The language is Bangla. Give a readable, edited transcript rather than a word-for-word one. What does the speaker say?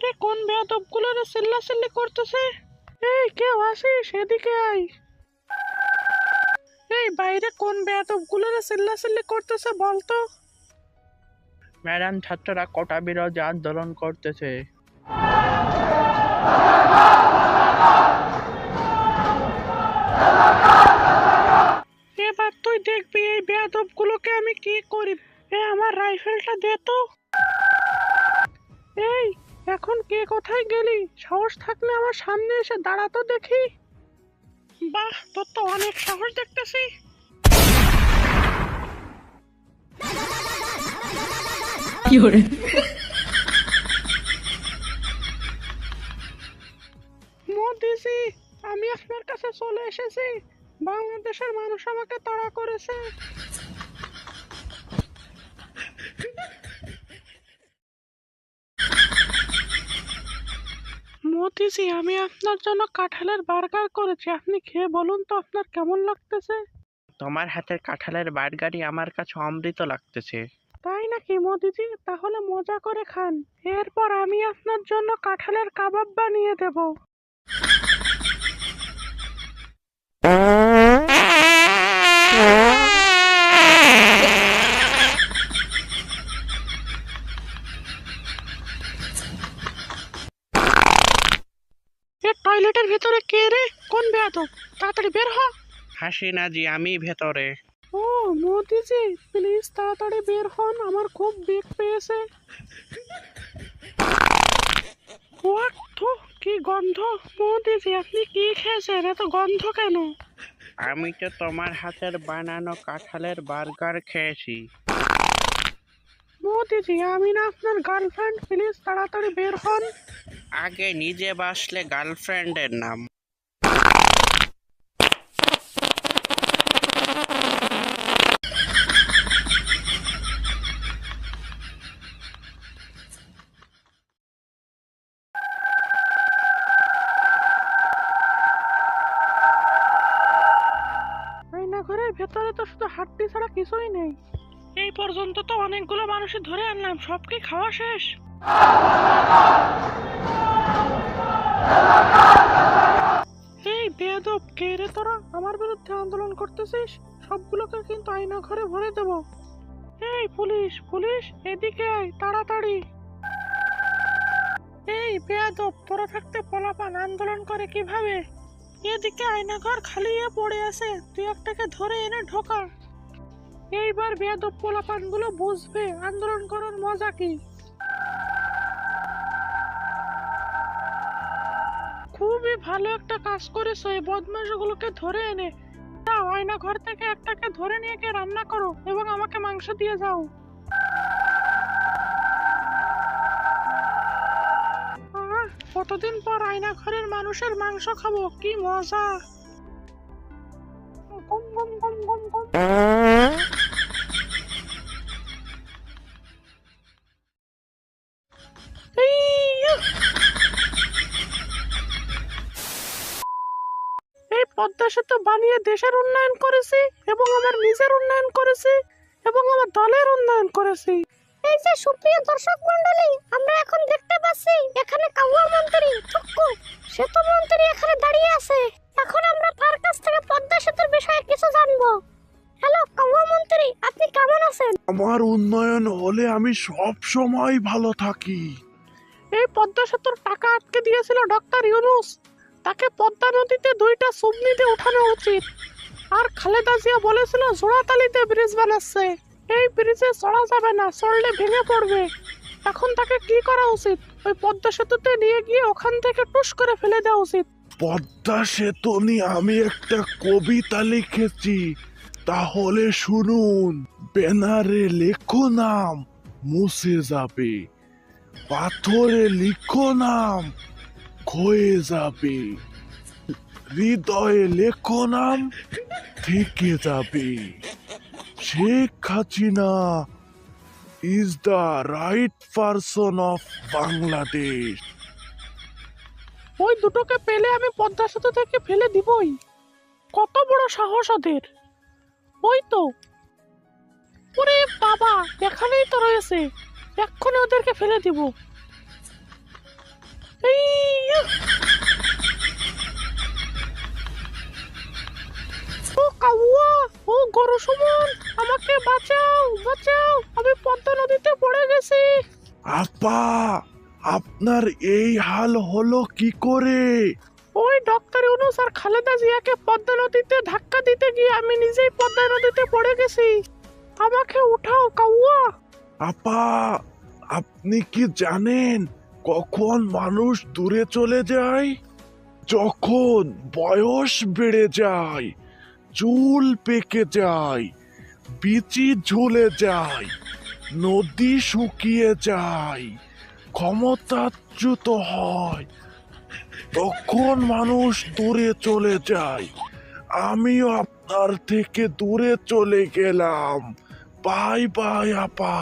বাইরে কোন বেয়াদবগুলো রে চিল্লাচিল্লি করতেছে? এই কেউ আসিস, এদিকে আয়। এই বাইরে কোন বেয়াদবগুলো রে চিল্লাচিল্লি করতেছে বলতো? ম্যাডাম, ছাত্ররা কোটা বিরোধী আন্দোলন করতেছে। এবার তুই দেখবি এই বেয়াদবগুলোকে আমি কি করি। আমার রাইফেলটা দে তো। এই এখন কে কোথায় গেলি? সাহস থাকলে আমার সামনে এসে দাঁড়া তো দেখি। বাহ, তোর তো অনেক সাহস দেখতেছি। মোদিজি, আমি আপনার কাছে চলে এসেছি। বাংলাদেশের মানুষ আমাকে তাড়া করেছে। মোদিজি, আমি আপনার জন্য কাঁঠালের বার্গার করেছি। আপনি খেয়ে বলুন তো আপনার কেমন লাগতেছে। তোমার হাতের কাঁঠালের বার্গারই আমার কাছে অমৃত লাগতেছে। তাই নাকি মোদিজি? তাহলে মজা করে খান। এরপর আমি আপনার জন্য কাঁঠালের কাবাব বানিয়ে দেব। এ টয়লেটের ভিতরে কে রে? কোন বেয়াদব? তাড়াতাড়ি বের হ। হাসিনা জি, আমি ভেতরে। ও মোদিজি, প্লিজ তাড়াতাড়ি বের হন, আমার খুব বেগ পেয়েছে। হোয়াট, থু, কি গন্ধ! মোদিজি, আপনি কি খেয়েছেন? এত গন্ধ কেন? আমি তো তোমার হাতের বানানো কাঁঠালের বার্গার খেয়েছি। মোদিজি, আমি না আপনার গার্লফ্রেন্ড, প্লিজ তাড়াতাড়ি বের হন। আগে নিজে বাসলে গার্লফ্রেন্ডের নাম। আয়নাঘরের ভেতরে তো শুধু হাড্ডি ছাড়া কিছুই নেই। এই পর্যন্ত তো অনেকগুলো মানুষই ধরে আনলাম, সব কি খাওয়া শেষ? এই বেয়াদব, কে রে তোরা? আমার বিরুদ্ধে আন্দোলন করতেছিস? সবগুলোকে কিন্তু আয়না ঘরে ভরে দেব। এই পুলিশ, পুলিশ, এদিকে আয় তাড়াতাড়ি। এই বেয়াদব, তোরা থাকতে পোলাপান আন্দোলন করে কিভাবে? এদিকে আয়নাঘর খালি পড়ে আছে, তুই একটাকে ধরে এনে ঢোকা। এইবার বেয়াদব পোলাপান গুলো বুঝবে আন্দোলন করার মজা কি। খুবই ভালো একটা কাজ করেছো, এই বদমাশগুলোকে ধরে এনে দাও। আয়না ঘর থেকে একটাকে ধরে নিয়ে গিয়ে রান্না করো এবং আমাকে মাংস দিয়ে যাও। কতদিন পর আয়না ঘরের মানুষের মাংস খাবো, কি মজা! গম গম গম গম গম। এই পদ্মা সেতু বানিয়ে দেশের উন্নয়ন করেছি এবং আমার নিজের উন্নয়ন করেছি এবং আমার দলের উন্নয়ন করেছি। এই যে সুপ্রিয় দর্শক মণ্ডলী, আমরা এখন দেখতে পাচ্ছি এখানে কাউয়া মন্ত্রী থুক্কু সেতু মন্ত্রী এখানে দাঁড়িয়ে আছে। এখন আমরা তার কাছ থেকে পদ্মা সেতুর বিষয়ে কিছু জানবো। হ্যালো কাউয়া মন্ত্রী, আপনি কেমন আছেন? আমার উন্নয়ন হলে আমি সব সময় ভালো থাকি। এই পদ্মা সেতুর টাকা আটকে দিয়েছিল ডক্টর ইউনূস, তাকে পদ্মা নদীতে 2টা সুবনিতে উঠানো উচিত। আর খালেদা জিয়া বলেছিল জোড়াতালিতে ব্রিজ বানাচ্ছে, এই ব্রিজে চড়া যাবে না, চড়লে ভেঙে পড়বে। এখন তাকে কি করা উচিত? ওই পদ্মা সেতুতে নিয়ে গিয়ে ওখান থেকে টুস করে ফেলে দেওয়া উচিত। পদ্মা সেতু নিয়ে আমি একটা কবিতা লিখেছি, তাহলে শুনুন। ব্যানারে লেখো নাম, মুছে যাবে। পাথরে লিখো নাম, ক্ষয়ে যাবে। হৃদয়ে লেখো নাম, থেকে যাবে। Sheikh Hasina is the right person of Bangladesh. ওই দুটোকে পেলে আমি পদ্মা সেতু থেকে ফেলে দিবই। কত বড় সাহস ওদের! ওই তো, ওরে বাবা, এখানেই তো রয়েছে, এক্ষুনি ওদেরকে ফেলে দিব। এই ও কাউয়া, ও গরু সুমন, আমাকে বাঁচাও বাঁচাও, আমি পদ্মা নদীতে পড়ে গেছি। আপা, আপনার এই হাল হলো কি করে? ওই ডক্টর ইউনূস আর খালেদা জিয়াকে পদ্মা নদীতে ধাক্কা দিতে গিয়ে আমি নিজেই পদ্মা নদীতে পড়ে গেছি। আমাকে উঠাও কাউয়া। আপা, আপনি কি জানেন কখন মানুষ দূরে চলে যায়? যখন বয়স বেড়ে যায়, চুল পেকে যায়, বিচি ঝুলে যায়, নদী শুকিয়ে যায়, ক্ষমতাচ্যুত হয়, তখন মানুষ দূরে চলে যায়। আমিও আপনার থেকে দূরে চলে গেলাম। বাই বাই আপা।